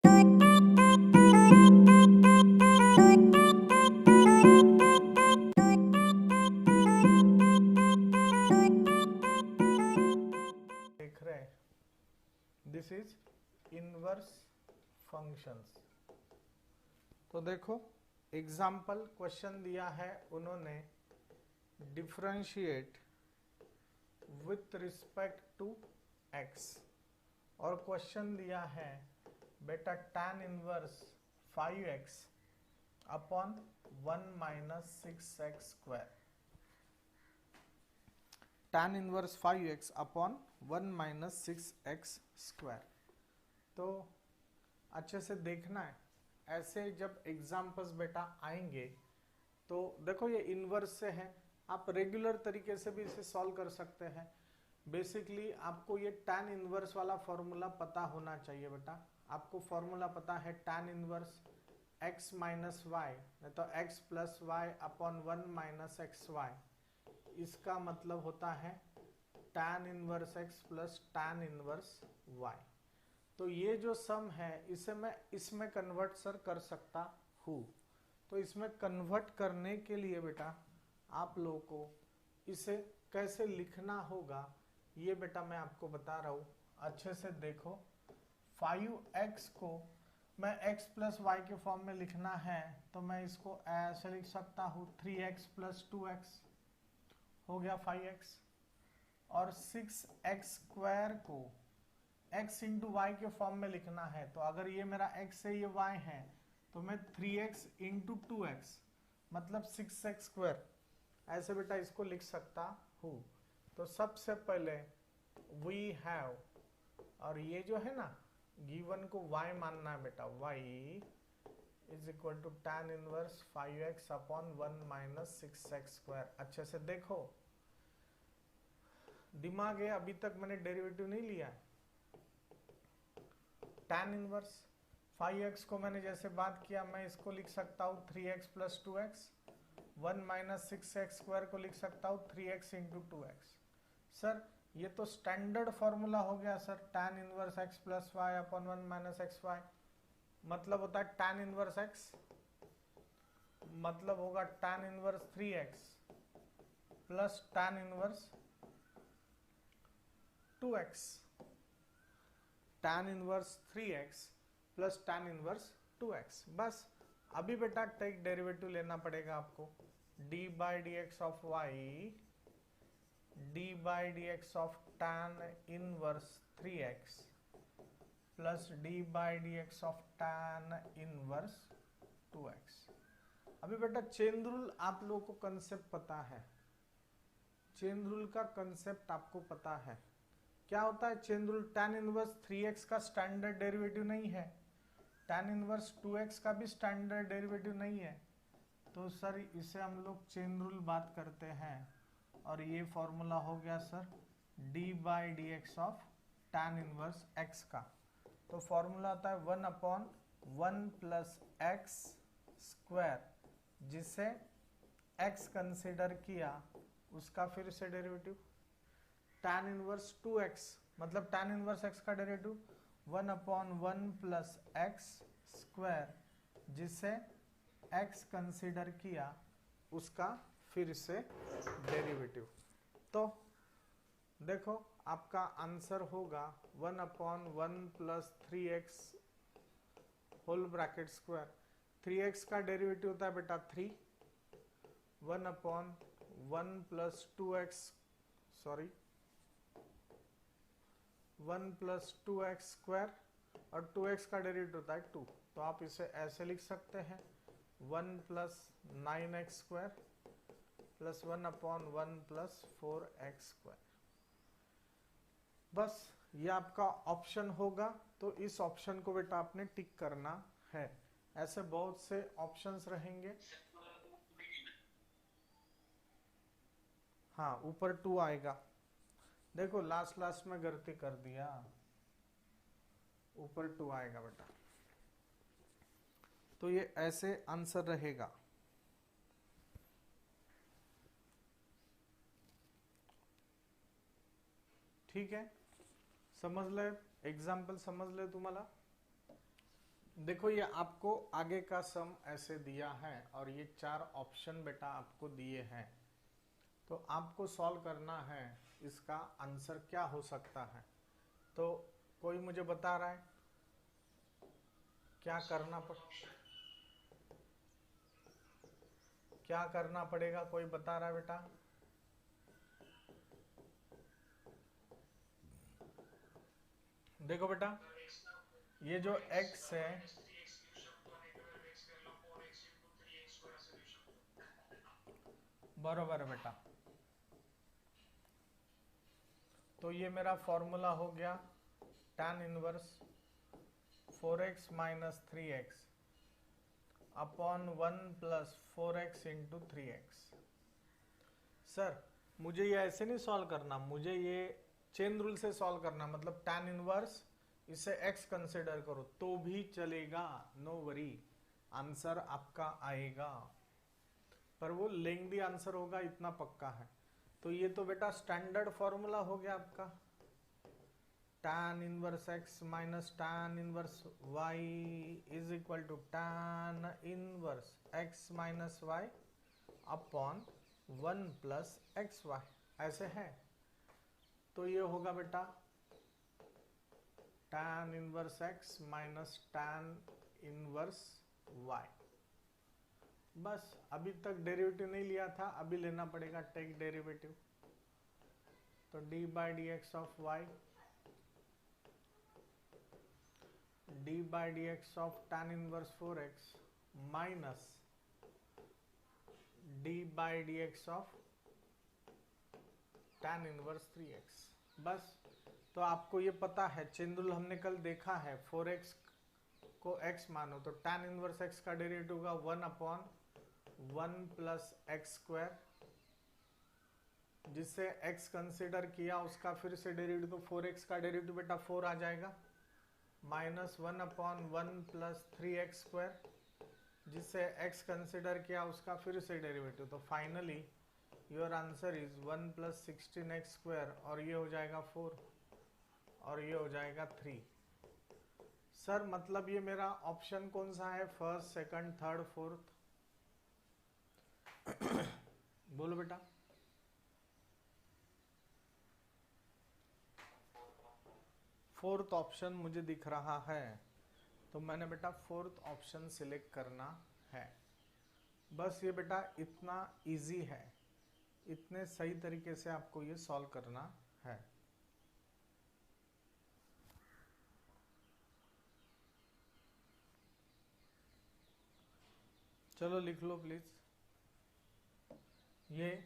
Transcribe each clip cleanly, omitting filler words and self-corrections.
देख रहे हैं, दिस इज इनवर्स फंक्शंस। तो देखो एग्जाम्पल क्वेश्चन दिया है उन्होंने, differentiate with respect to x, और क्वेश्चन दिया है बेटा tan inverse 5x upon 1 minus 6x square, tan inverse 5x upon 1 minus 6x square. तो अच्छे से देखना है, ऐसे जब एग्जाम्पल्स बेटा आएंगे तो देखो ये इनवर्स से है, आप रेगुलर तरीके से भी इसे सॉल्व कर सकते हैं। बेसिकली आपको ये tan इनवर्स वाला फॉर्मूला पता होना चाहिए बेटा। आपको फॉर्मूला पता है tan inverse x minus y, नहीं तो x plus y upon 1 minus x y, इसका मतलब होता है tan inverse x plus tan inverse y। तो ये जो सम है इसे मैं इसमें कन्वर्ट सर कर सकता हूँ। तो इसमें कन्वर्ट करने के लिए बेटा आप लोगों को इसे कैसे लिखना होगा ये बेटा मैं आपको बता रहा हूँ, अच्छे से देखो। 5x को मैं x प्लस वाई के फॉर्म में लिखना है तो मैं इसको ऐसे लिख सकता हूँ 3x प्लस 2x हो गया 5x, और 6x स्क्वायर को x इंटू वाई के फॉर्म में लिखना है तो अगर ये मेरा x है ये y है तो मैं 3x इंटू 2x मतलब 6x स्क्वायर ऐसे बेटा इसको लिख सकता हूँ। तो सबसे पहले we have, और ये जो है ना गिवन को y मानना है बेटा, y is equal to tan inverse 5x upon 1 minus 6x square. अच्छे से देखो, दिमाग है, अभी तक मैंने डेरिवेटिव नहीं लिया है। tan इनवर्स 5x को मैंने जैसे बात किया मैं इसको लिख सकता हूँ 3x plus 2x, 1 minus 6x square को लिख सकता हूँ 3x इंटू 2x। सर ये तो स्टैंडर्ड फॉर्मूला हो गया sir, tan inverse x plus y upon 1 minus x y, मतलब होता है tan इनवर्स x, मतलब होगा tan inverse 3x plus tan inverse 2x, tan inverse 3x plus tan inverse 2x। बस अभी बेटा टेक डेरिवेटिव लेना पड़ेगा आपको, d by d x of y d by d x of tan inverse 3x plus d by d x of tan inverse 2x। अभी बेटा chain rule आप लोगों को कंसेप्ट पता है, चेन रूल का कंसेप्ट आपको पता है। क्या होता है chain rule? tan inverse 3x का स्टैंडर्ड डेरिवेटिव नहीं है, tan इनवर्स 2x का भी स्टैंडर्ड डेरिवेटिव नहीं है, तो सर इसे हम लोग चेन रूल बात करते हैं। और ये फॉर्मूला हो गया sir d by d x of tan inverse x का। तो फॉर्मूला होता है 1 अपॉन 1 प्लस एक्स स्क्वायर, जिसे x कंसिडर किया उसका फिर से डेरिवेटिव, tan इनवर्स 2x मतलब tan इनवर्स x का derivative 1 upon 1 plus x square, जिसे x कंसिडर किया उसका फिर से डेरिवेटिव। तो देखो आपका आंसर होगा 1 upon 1 plus 3x whole bracket square, 3x का डेरिवेटिव होता है बेटा 3, 1 upon 1 plus 2x, sorry 1 plus 2x square, और 2x का डेरिवेटिव होता है 2, तो आप इसे ऐसे लिख सकते हैं 1 plus 9x square plus 1 upon 1 plus 4x square. बस ये आपका ऑप्शन होगा, तो इस ऑप्शन को बेटा आपने टिक करना है। ऐसे बहुत से ऑप्शंस रहेंगे। हाँ ऊपर 2 आएगा, देखो लास्ट में गलती कर दिया, ऊपर 2 आएगा बेटा, तो ये ऐसे आंसर रहेगा। ठीक है, समजलं? एग्जाम्पल समजलं तुम्हाला? देखो ये आपको आगे का सम ऐसे दिया है और ये 4 ऑप्शन बेटा आपको दिए हैं, तो आपको सॉल्व करना है इसका आंसर क्या हो सकता है। तो कोई मुझे बता रहा है क्या करना पड़ेगा, कोई बता रहा है बेटा? देखो बेटा, ये जो x है, बराबर है बेटा, तो ये मेरा फॉर्मूला हो गया tan inverse 4x minus 3x upon 1 plus 4x into 3x। Sir मुझे ये ऐसे नहीं सॉल्व करना, मुझे ये चेन रूल से सॉल्व करना, मतलब tan इनवर्स इसे x कंसिडर करो तो भी चलेगा, नो वरी, आंसर आपका आएगा, पर वो लेंथी आंसर होगा इतना पक्का है। तो ये तो बेटा स्टैंडर्ड फॉर्मूला हो गया आपका, tan inverse x minus tan inverse y is equal to tan inverse x minus y upon 1 plus x y, ऐसे है। तो ये होगा बेटा tan inverse x minus tan inverse y। बस अभी तक डेरिवेटिव नहीं लिया था, अभी लेना पड़ेगा टेक डेरिवेटिव। तो d by d x of y, d by d x of tan inverse 4x minus d by d x of tan inverse 3x। बस, तो आपको ये पता है, चेन रूल हमने कल देखा है, 4x को x मानो तो tan इनवर्स x का डेरिवेटिव होगा 1 अपॉन 1 प्लस एक्स स्क्वायर, जिससे x कंसिडर किया उसका फिर से डेरिवेटिव, तो 4x का डेरिवेटिव बेटा 4 आ जाएगा, minus 1 upon 1 plus 3x square, जिससे x कंसिडर किया उसका फिर से डेरिवेटिव, तो finally your answer is 1 plus 16x square, और ये हो जाएगा 4 और ये हो जाएगा 3। सर मतलब ये मेरा ऑप्शन कौन सा है, फर्स्ट, सेकंड, थर्ड, फोर्थ? बोलो बेटा। फोर्थ ऑप्शन मुझे दिख रहा है, तो मैंने बेटा फोर्थ ऑप्शन सिलेक्ट करना है। बस ये बेटा इतना इजी है, इतने सही तरीके से आपको ये सॉल्व करना है। चलो लिख लो प्लीज, ये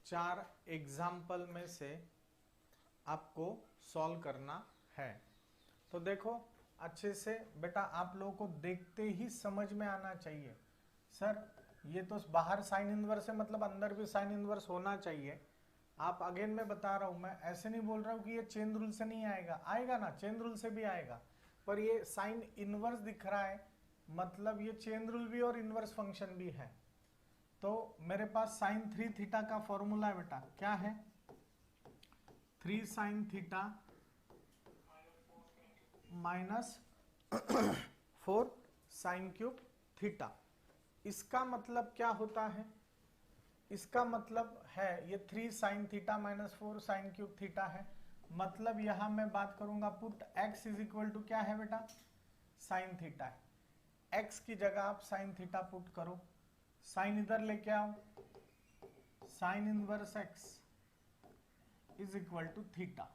4 एग्जाम्पल में से आपको सॉल्व करना है। तो देखो अच्छे से बेटा, आप लोगों को देखते ही समझ में आना चाहिए। सर ये तो बाहर साइन इनवर्स है, मतलब अंदर भी साइन इनवर्स होना चाहिए। आप अगेन मैं बता रहा हूं, मैं ऐसे नहीं बोल रहा हूं कि ये चेन रूल से नहीं आएगा, आएगा ना, चेन रूल से भी आएगा, पर ये साइन इनवर्स दिख रहा है, मतलब ये चेन रूल भी और इनवर्स फंक्शन भी है। तो मेरे पास साइन 3 थीटा का फॉर्मूला है बेटा, क्या है, 3 sine theta minus 4 sine cube theta. इसका मतलब क्या होता है, इसका मतलब है ये 3 sine theta minus 4 sine cube theta है, मतलब यहां मैं बात करूंगा put x is equal to क्या है बेटा, साइन थीटा है। x की जगह आप साइन थीटा पुट करो, साइन इधर लेके आओ, sine inverse x is equal to theta.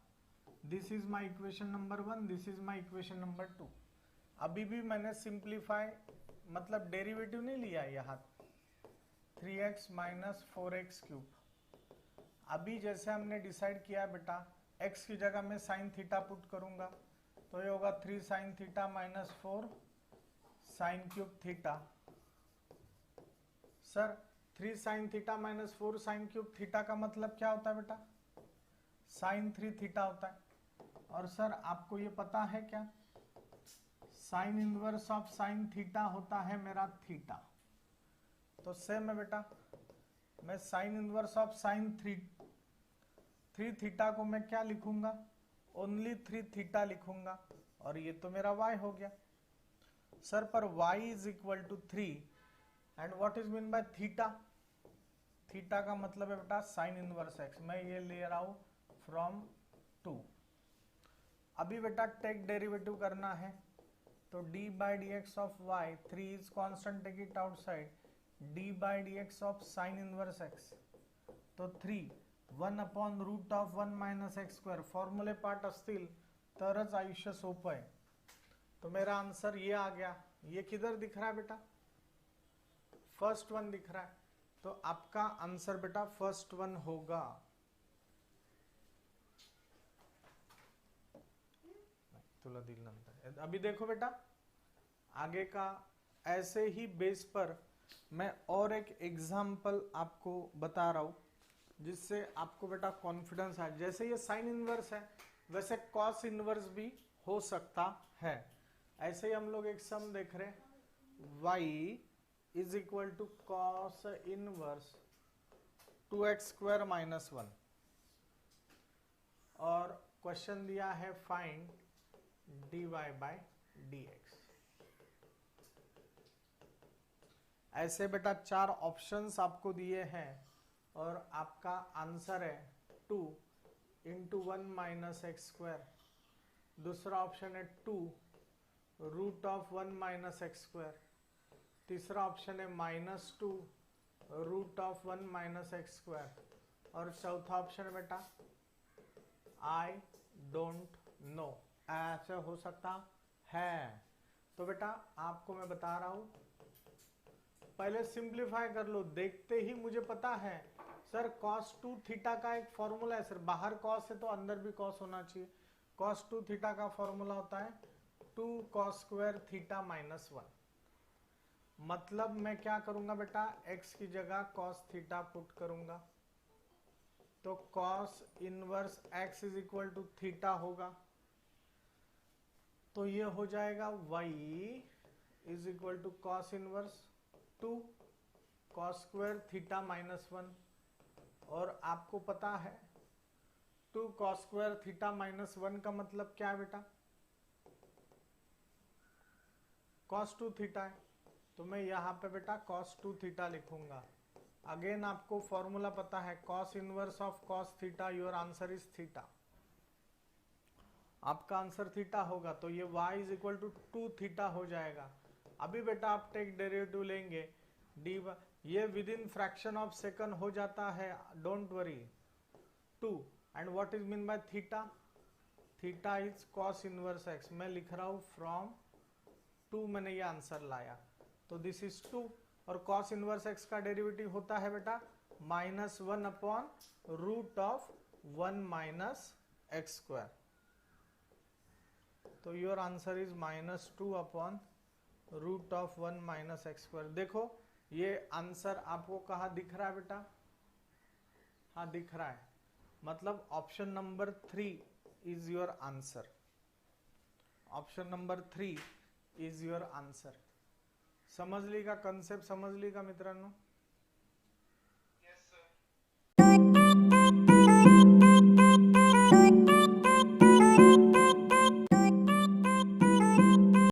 This is my equation number 1, this is my equation number 2। अभी भी मैंने सिंप्लीफाई मतलब डेरिवेटिव नहीं लिया यहाँ, 3x माइनस 4x क्यूब। अभी जैसे हमने डिसाइड किया बेटा, x की जगह मैं साइन थीटा पुट करूंगा, तो ये होगा 3 sine theta minus 4 sine cube theta. Sir 3 sine theta minus 4 sine cube theta का मतलब क्या होता है बेटा, साइन 3 थीटा होता है। और सर आपको ये पता है क्या, sine inverse of sine theta होता है मेरा थीटा। तो सेम है बेटा, मैं sine inverse of sine 3 theta को मैं क्या लिखूंगा, ओनली 3 थीटा लिखूंगा, और ये तो मेरा y हो गया। सर पर y is equal to 3 and what is mean by theta? Theta का मतलब है बेटा साइन इनवर्स x, मैं ये ले रहा हूं फ्रॉम 2। अभी बेटा टेक डेरिवेटिव करना है, तो d by d x of y, 3 is constant, take it outside, d by d x of sine inverse x, तो 3 1 upon root of 1 minus x square. फॉर्म्युले पार्ट असतील तरच आयुष्य सोपं आहे। तो मेरा आंसर ये आ गया। ये किधर दिख रहा है बेटा? फर्स्ट वन दिख रहा है, तो आपका आंसर बेटा फर्स्ट वन होगा। तुला दिल नंतर। अभी देखो बेटा आगे का, ऐसे ही बेस पर मैं और एक एग्जाम्पल आपको बता रहा हूं जिससे आपको बेटा कॉन्फिडेंस आए। जैसे ये साइन इनवर्स है वैसे कॉस इनवर्स भी हो सकता है। ऐसे ही हम लोग एक सम देख रहे हैं, y is equal to cos inverse 2x square minus 1, और क्वेश्चन दिया है फाइंड dy बाय dx। ऐसे बेटा 4 ऑप्शंस आपको दिए हैं और आपका आंसर है 2 इंटू 1 माइनस एक्स स्क्वायर। दूसरा ऑप्शन है 2 root of 1 minus x square. तीसरा ऑप्शन है -2 root of 1 minus x square. और चौथा ऑप्शन है बेटा आई डोंट नो। ऐसे हो सकता है। तो बेटा आपको मैं बता रहा हूं, पहले सिंप्लीफाई कर लो। देखते ही मुझे पता है सर cos 2 थीटा का एक फॉर्मूला है। सर बाहर cos है तो अंदर भी cos होना चाहिए। cos 2 थीटा का फॉर्मूला होता है 2 cos स्क्वायर थीटा माइनस 1। मतलब मैं क्या करूंगा बेटा, x की जगह cos थीटा पुट करूंगा, तो cos inverse x is equal to theta होगा। तो ये हो जाएगा y is equal to cos inverse 2 cos square theta minus 1। और आपको पता है 2 cos स्क्वायर थीटा माइनस 1 का मतलब क्या है बेटा? cos 2 थीटा है, तो मैं यहाँ पे बेटा cos 2 थीटा लिखूंगा। अगेन आपको फॉर्मूला पता है cos inverse of cos theta, your answer is theta. आपका आंसर थीटा होगा, तो ये y is equal to 2 theta हो जाएगा। अभी बेटा आप टेक डेरिवेटिव लेंगे, डी ये within fraction of second हो जाता है, don't worry. 2 and what is mean by theta? Theta is cos inverse x। मैं लिख रहा हूं फ्रॉम 2, मैंने ये आंसर लाया, तो दिस इज 2। और cos इनवर्स x का डेरिवेटिव होता है बेटा -1 upon root of 1 minus x square. तो your answer is -2 upon root of 1 minus x square. देखो ये आंसर आपको कहाँ दिख रहा है बेटा? हाँ दिख रहा है, मतलब option number 3 is your answer. Option number 3 is your answer. समजली का कन्सेप्ट? समजली का मित्रांनो?